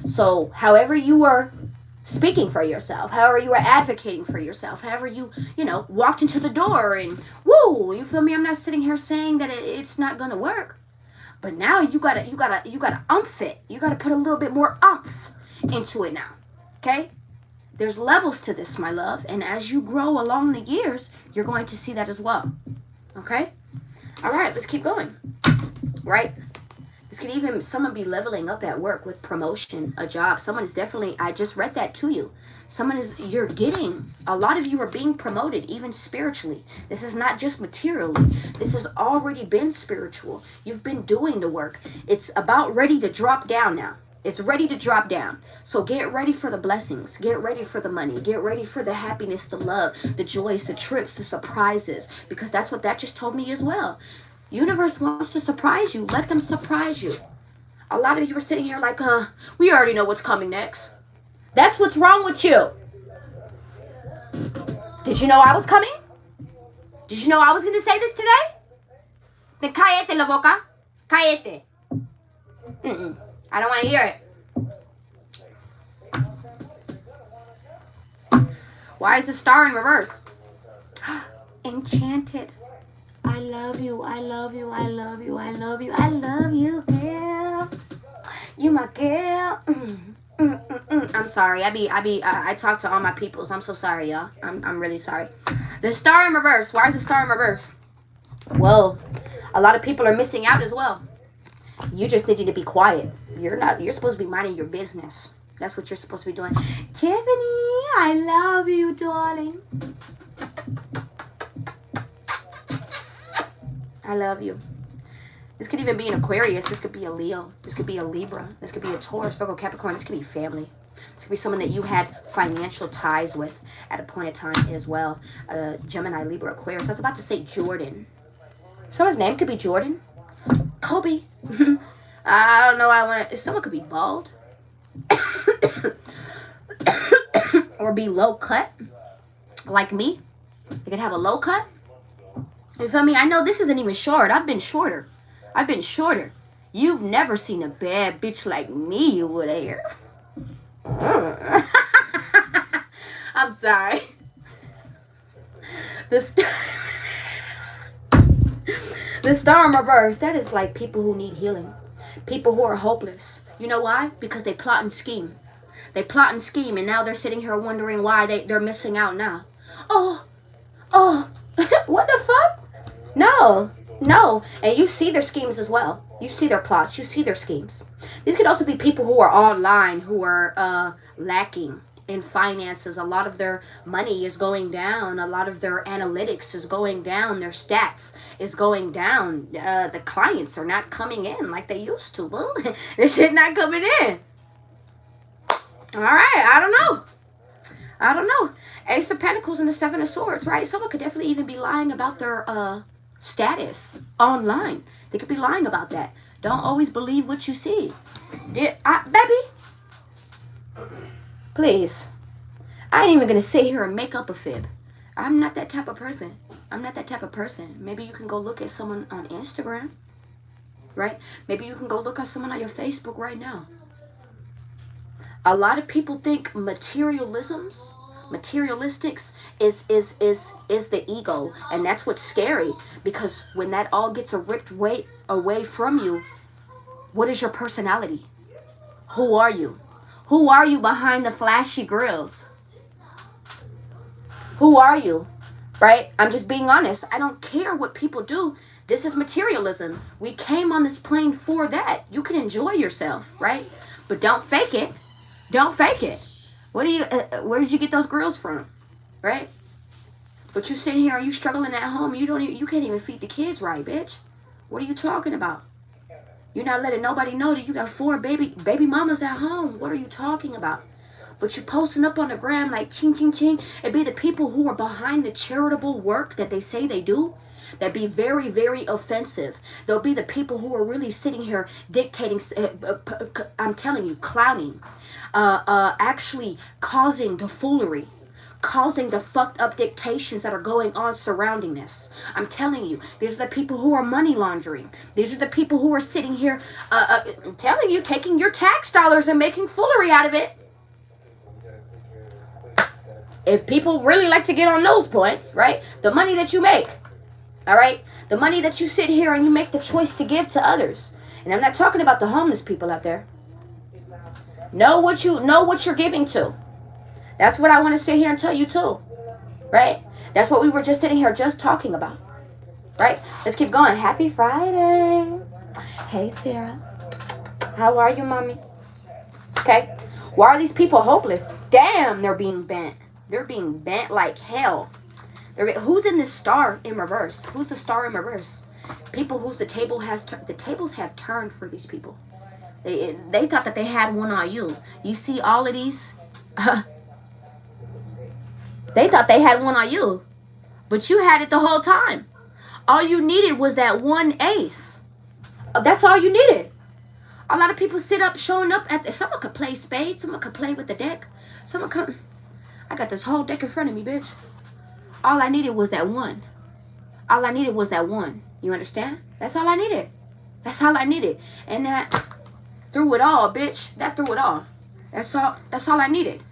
So however you are speaking for yourself, however you are advocating for yourself, however you walked into the door and woo, you feel me? I'm not sitting here saying that it's not going to work. But now you gotta umph it. You gotta put a little bit more umph into it now. Okay? There's levels to this, my love. And as you grow along the years, you're going to see that as well. Okay? All right, let's keep going. Right? This could even someone be leveling up at work with promotion, a job. Someone is definitely, I just read that to you. You're getting, a lot of you are being promoted, even spiritually. This is not just materially. This has already been spiritual. You've been doing the work. It's about ready to drop down now. It's ready to drop down. So get ready for the blessings. Get ready for the money. Get ready for the happiness, the love, the joys, the trips, the surprises. Because that's what that just told me as well. Universe wants to surprise you. Let them surprise you. A lot of you are sitting here like, we already know what's coming next. That's what's wrong with you. Did you know I was coming? Did you know I was going to say this today? Then cállate la boca. Cállate. I don't want to hear it. Why is the star in reverse? Enchanted. I love you. I love you. I love you. I love you. I love you, girl. You my girl. I'm sorry. I talk to all my peoples. I'm so sorry, y'all. I'm really sorry. The star in reverse. Why is the star in reverse? Well, a lot of people are missing out as well. You just need to be quiet. You're supposed to be minding your business. That's what you're supposed to be doing. Tiffany, I love you, darling. I love you. This could even be an Aquarius. This could be a Leo. This could be a Libra. This could be a Taurus, Virgo, Capricorn. This could be family. This could be someone that you had financial ties with at a point in time as well. Gemini, Libra, Aquarius. I was about to say Jordan. Someone's name could be Jordan. Kobe. I don't know. Someone could be bald. Or be low cut. Like me. They could have a low cut. You feel me? I know this isn't even short. I've been shorter. You've never seen a bad bitch like me with hair. I'm sorry. The star, the star in reverse, that is like people who need healing. People who are hopeless. You know why? Because they plot and scheme. They plot and scheme, and now they're sitting here wondering why they're missing out now. Oh, what the fuck? No. And you see their schemes as well. You see their plots. You see their schemes. These could also be people who are online, who are lacking in finances. A lot of their money is going down. A lot of their analytics is going down. Their stats is going down. The clients are not coming in like they used to. Well, this shit not coming in. All right, I don't know. Ace of Pentacles and the Seven of Swords, right? Someone could definitely even be lying about their status online. They could be lying about that. Don't always believe what you see. Baby, please. I ain't even gonna sit here and make up a fib. I'm not that type of person. Maybe you can go look at someone on Instagram, right? Maybe you can go look at someone on your Facebook right now. A lot of people think materialistics is the ego, and that's what's scary, because when that all gets ripped away from you, what is your personality? Who are you? Who are you behind the flashy grills? Who are you? Right? I'm just being honest. I don't care what people do. This is materialism. We came on this plane for that. You can enjoy yourself, right? But don't fake it. Where did you get those grills from? Right? But you sitting here and you struggling at home. You can't even feed the kids right, bitch. What are you talking about? You're not letting nobody know that you got 4 baby mamas at home. What are you talking about? But you're posting up on the gram like ching ching ching. It be the people who are behind the charitable work that they say they do that be very, very offensive. They'll be the people who are really sitting here dictating, I'm telling you, clowning, actually causing the foolery, causing the fucked up dictations that are going on surrounding this. I'm telling you, these are the people who are money laundering. These are the people who are sitting here, I'm telling you, taking your tax dollars and making foolery out of it. If people really like to get on those points, right? The money that you make, all right? The money that you sit here and you make the choice to give to others. And I'm not talking about the homeless people out there. Know what you're giving to. That's what I want to sit here and tell you too, right? That's what we were just sitting here just talking about, right? Let's keep going. Happy Friday. Hey, Sarah. How are you, mommy? Okay. Why are these people hopeless? Damn, they're being bent. They're being bent like hell. Who's in this star in reverse? Who's the star in reverse? People whose the tables have turned for these people. They thought that they had one on you. You see all of these? They thought they had one on you. But you had it the whole time. All you needed was that one ace. That's all you needed. A lot of people sit up, showing up at someone could play spades. Someone could play with the deck. I got this whole deck in front of me, bitch. All I needed was that one. You understand? That's all I needed. And that threw it all, bitch. That threw it all. That's all I needed.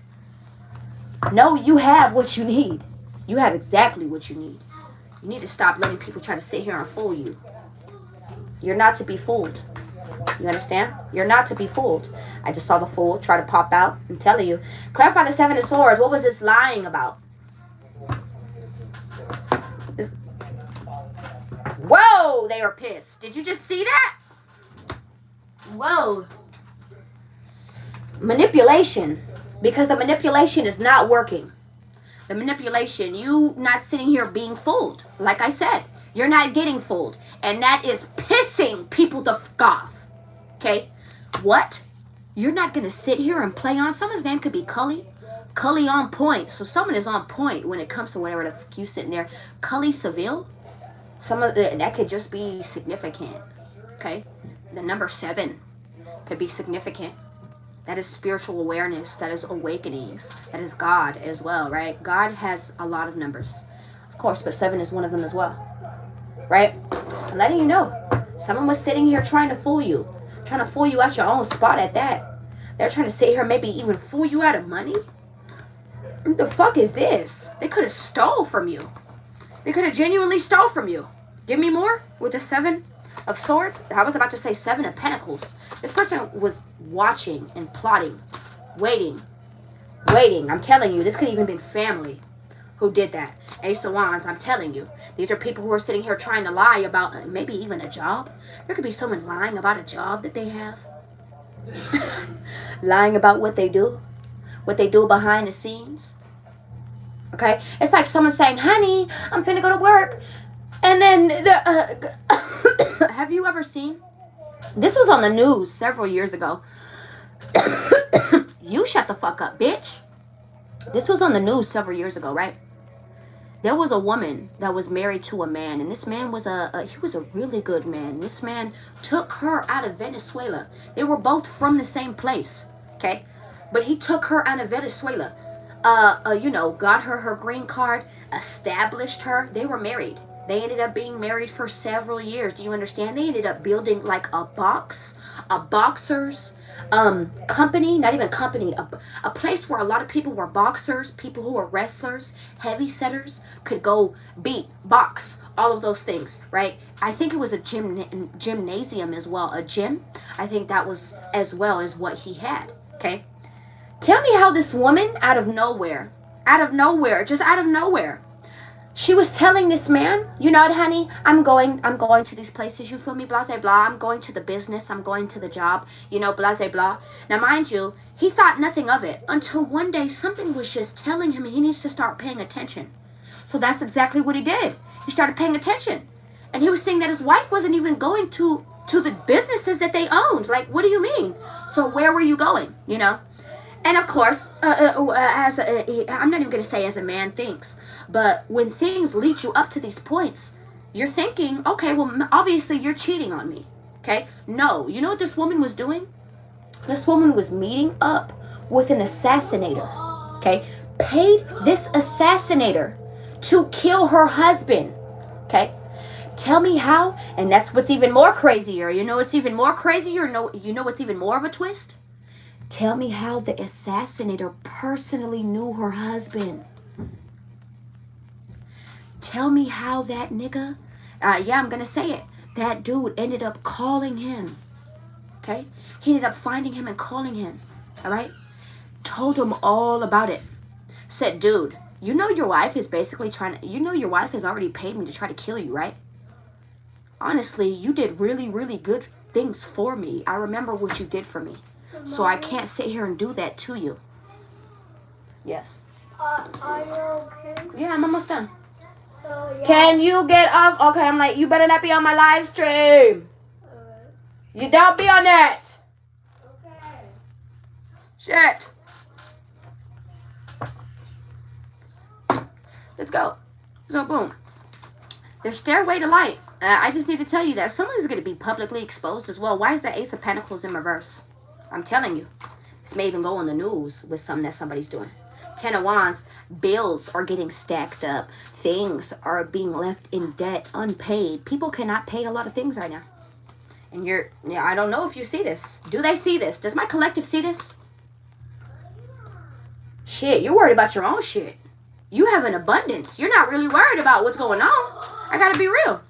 No, you have what you need. You have exactly what you need. You need to stop letting people try to sit here and fool you. You're not to be fooled. You understand? You're not to be fooled. I just saw the fool try to pop out. I'm telling you. Clarify the 7 of Swords. What was this lying about? Whoa, they are pissed. Did you just see that? Whoa. Manipulation. Because the manipulation is not working. The manipulation, you not sitting here being fooled. Like I said, you're not getting fooled. And that is pissing people the fuck off. Okay? What? You're not going to sit here and play on. Someone's name could be Cully. Cully on point. So someone is on point when it comes to whatever the fuck you sitting there. Cully Seville. That could just be significant. Okay? The number 7 could be significant. That is spiritual awareness. That is awakenings. That is God as well, right? God has a lot of numbers, of course, but 7 is one of them as well, right? I'm letting you know. Someone was sitting here trying to fool you out your own spot at that. They're trying to sit here, maybe even fool you out of money. What the fuck is this? They could have stole from you. They could have genuinely stole from you. Give me more with the 7 of Swords. I was about to say 7 of Pentacles. This person was watching and plotting, waiting. I'm telling you, this could even been family who did that. Ace of Wands, I'm telling you. These are people who are sitting here trying to lie about maybe even a job. There could be someone lying about a job that they have. Lying about what they do behind the scenes. Okay? It's like someone saying, honey, I'm finna go to work. And then, have you ever seen? This was on the news several years ago. You shut the fuck up, bitch. This was on the news several years ago, right? There was a woman that was married to a man, and this man was he was a really good man. This man took her out of Venezuela. They were both from the same place, okay? But he took her out of Venezuela. Got her green card, established her. They were married. They ended up being married for several years. Do you understand? They ended up building like a boxer's company, not even company, a place where a lot of people were boxers, people who were wrestlers, heavy setters, could go box, all of those things, right? I think it was a gymnasium as well, a gym. I think that was as well as what he had, okay? Tell me how this woman out of nowhere, she was telling this man, you know what, honey, I'm going to these places, you feel me, blah, blah, blah. I'm going to the business, I'm going to the job, you know, blah, blah, blah. Now, mind you, he thought nothing of it until one day something was just telling him he needs to start paying attention. So that's exactly what he did. He started paying attention. And he was saying that his wife wasn't even going to the businesses that they owned. Like, what do you mean? So where were you going, you know? And of course, I'm not even going to say as a man thinks, but when things lead you up to these points, you're thinking, okay, well, obviously you're cheating on me, okay? No, you know what this woman was doing? This woman was meeting up with an assassinator, okay? Paid this assassinator to kill her husband, okay? Tell me how, and that's what's even more crazier. You know what's even more crazier? You know what's even more of a twist? Tell me how the assassinator personally knew her husband. Tell me how that nigga, I'm going to say it, that dude ended up calling him, okay? He ended up finding him and calling him, all right? Told him all about it. Said, dude, you know your wife is basically your wife has already paid me to try to kill you, right? Honestly, you did really, really good things for me. I remember what you did for me. So I can't sit here and do that to you. Yes. Are you okay? Yeah, I'm almost done. So, yeah. Can you get off? Okay, I'm like, you better not be on my live stream. You don't be on that. Okay. Shit. Let's go. So, boom. There's Stairway to Light. I just need to tell you that someone is going to be publicly exposed as well. Why is the Ace of Pentacles in reverse? I'm telling you, this may even go on the news with something that somebody's doing. 10 of Wands, bills are getting stacked up. Things are being left in debt, unpaid. People cannot pay a lot of things right now. And I don't know if you see this. Do they see this? Does my collective see this? Shit, you're worried about your own shit. You have an abundance. You're not really worried about what's going on. I gotta be real.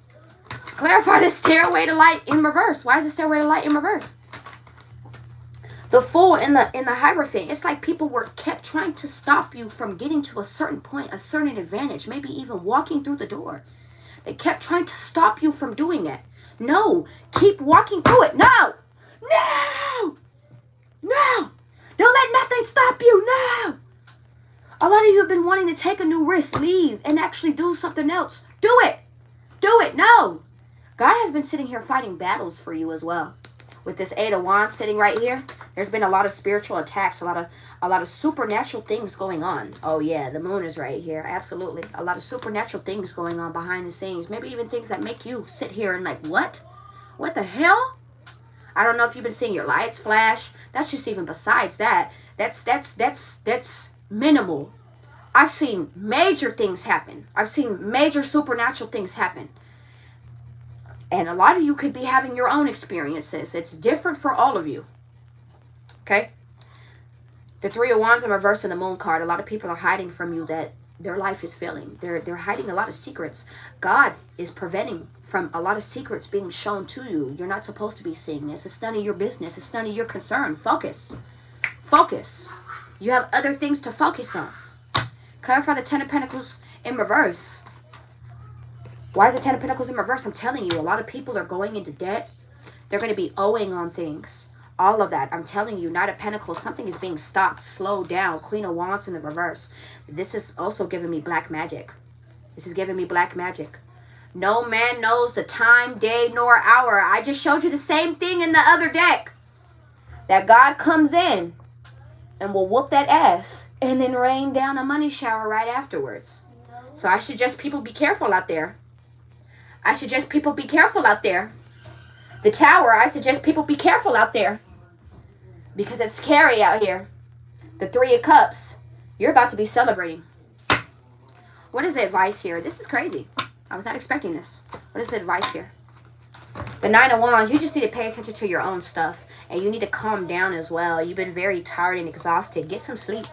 Clarify the Stairway to Light in reverse. Why is the Stairway to Light in reverse? The Fool in the Hierophant, it's like people were kept trying to stop you from getting to a certain point, a certain advantage, maybe even walking through the door. They kept trying to stop you from doing that. No, keep walking through it. No, no, no. Don't let nothing stop you. No. A lot of you have been wanting to take a new risk, leave, and actually do something else. Do it. Do it. No. God has been sitting here fighting battles for you as well. With this 8 of Wands sitting right here, there's been a lot of spiritual attacks, a lot of supernatural things going on. Oh yeah, the moon is right here. Absolutely. A lot of supernatural things going on behind the scenes. Maybe even things that make you sit here and like, what? What the hell? I don't know if you've been seeing your lights flash. That's just even besides that. That's minimal. I've seen major things happen. I've seen major supernatural things happen. And a lot of you could be having your own experiences. It's different for all of you. Okay? The Three of Wands in reverse in the Moon card. A lot of people are hiding from you that their life is failing. They're hiding a lot of secrets. God is preventing from a lot of secrets being shown to you. You're not supposed to be seeing this. It's none of your business. It's none of your concern. Focus. Focus. You have other things to focus on. Clarify the Ten of Pentacles in reverse. Why is the Ten of Pentacles in reverse? I'm telling you, a lot of people are going into debt. They're going to be owing on things. All of that. I'm telling you, Knight of Pentacles, something is being stopped, slowed down. Queen of Wands in the reverse. This is also giving me black magic. This is giving me black magic. No man knows the time, day, nor hour. I just showed you the same thing in the other deck. That God comes in and will whoop that ass and then rain down a money shower right afterwards. So I suggest people be careful out there. I suggest people be careful out there. The Tower, I suggest people be careful out there. Because it's scary out here. The Three of Cups, you're about to be celebrating. What is the advice here? This is crazy. I was not expecting this. What is the advice here? The Nine of Wands, you just need to pay attention to your own stuff. And you need to calm down as well. You've been very tired and exhausted. Get some sleep.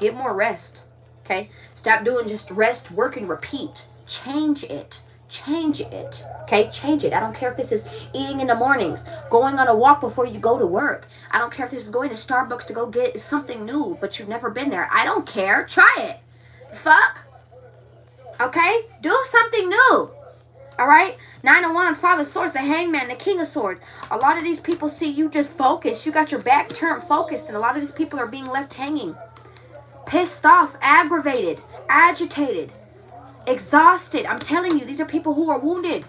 Get more rest. Okay? Stop doing just rest, work, and repeat. Change it. Change it. Okay? Change it. I don't care if this is eating in the mornings, going on a walk before you go to work. I don't care if this is going to Starbucks to go get something new, but you've never been there. I don't care. Try it. Fuck. Okay? Do something new. Alright? Nine of Wands, Five of Swords, the Hangman, the King of Swords. A lot of these people see you just focused. You got your back turned focused, and a lot of these people are being left hanging. Pissed off, aggravated, agitated, exhausted. I'm telling you, these are people who are wounded,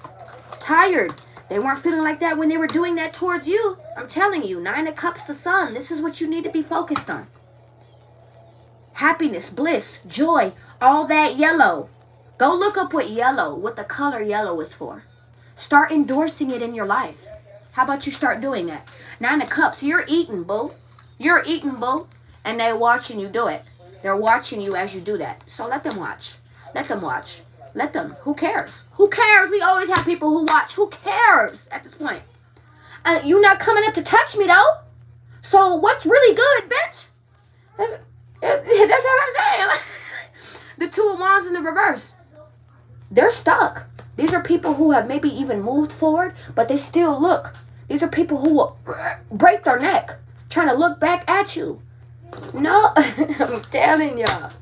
tired. They weren't feeling like that when they were doing that towards you. I'm telling you, Nine of Cups, the Sun. This is what you need to be focused on. Happiness, bliss, joy, all that yellow. Go look up what the color yellow is for. Start endorsing it in your life. How about you start doing that? Nine of Cups, you're eating, boo. You're eating, boo. And they're watching you do it. They're watching you as you do that. So let them watch. Let them watch. Let them. Who cares? Who cares? We always have people who watch. Who cares at this point? You're not coming up to touch me, though. So what's really good, bitch? That's what I'm saying. The Two of Wands in the reverse. They're stuck. These are people who have maybe even moved forward, but they still look. These are people who will break their neck trying to look back at you. No, I'm telling y'all.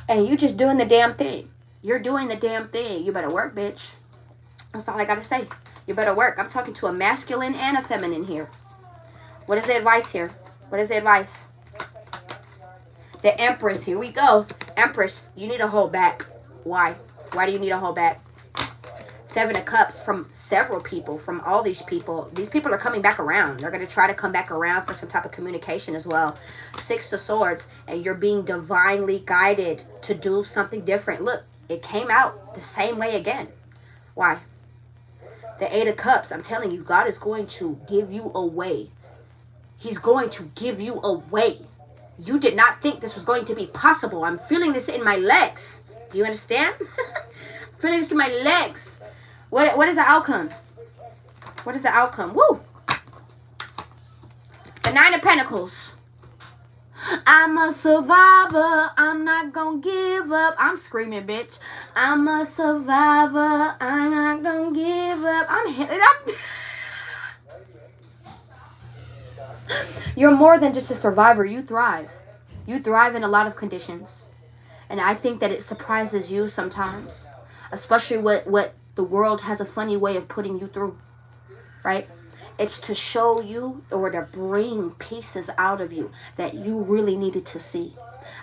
And you just doing the damn thing. You're doing the damn thing. You better work, bitch. That's all I got to say. You better work. I'm talking to a masculine and a feminine here. What is the advice here? What is the advice? The Empress. Here we go. Empress, you need to hold back. Why? Why do you need to hold back? Seven of Cups from several people, from all these people. These people are coming back around. They're going to try to come back around for some type of communication as well. Six of Swords, and you're being divinely guided to do something different. Look, it came out the same way again. Why? The Eight of Cups, I'm telling you, God is going to give you a way. He's going to give you a way. You did not think this was going to be possible. I'm feeling this in my legs. Do you understand? I'm feeling this in my legs. What is the outcome? What is the outcome? Woo! The Nine of Pentacles. I'm a survivor. I'm not gonna give up. I'm screaming, bitch. I'm a survivor. I'm not gonna give up. You're more than just a survivor. You thrive. You thrive in a lot of conditions. And I think that it surprises you sometimes. Especially what the world has a funny way of putting you through. Right? It's to show you or to bring pieces out of you that you really needed to see.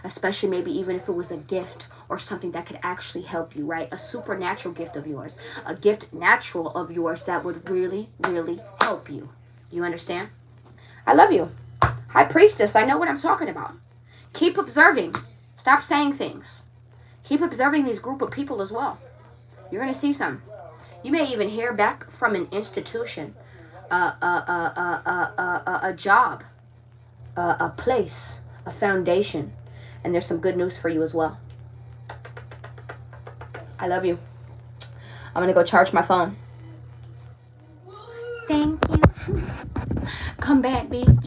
Especially maybe even if it was a gift or something that could actually help you, right? A supernatural gift of yours. A gift natural of yours that would really, really help you. You understand? I love you. High Priestess, I know what I'm talking about. Keep observing. Stop saying things. Keep observing these group of people as well. You're going to see some. You may even hear back from an institution, a job, a place, a foundation. And there's some good news for you as well. I love you. I'm going to go charge my phone. Thank you. Come back, bitch.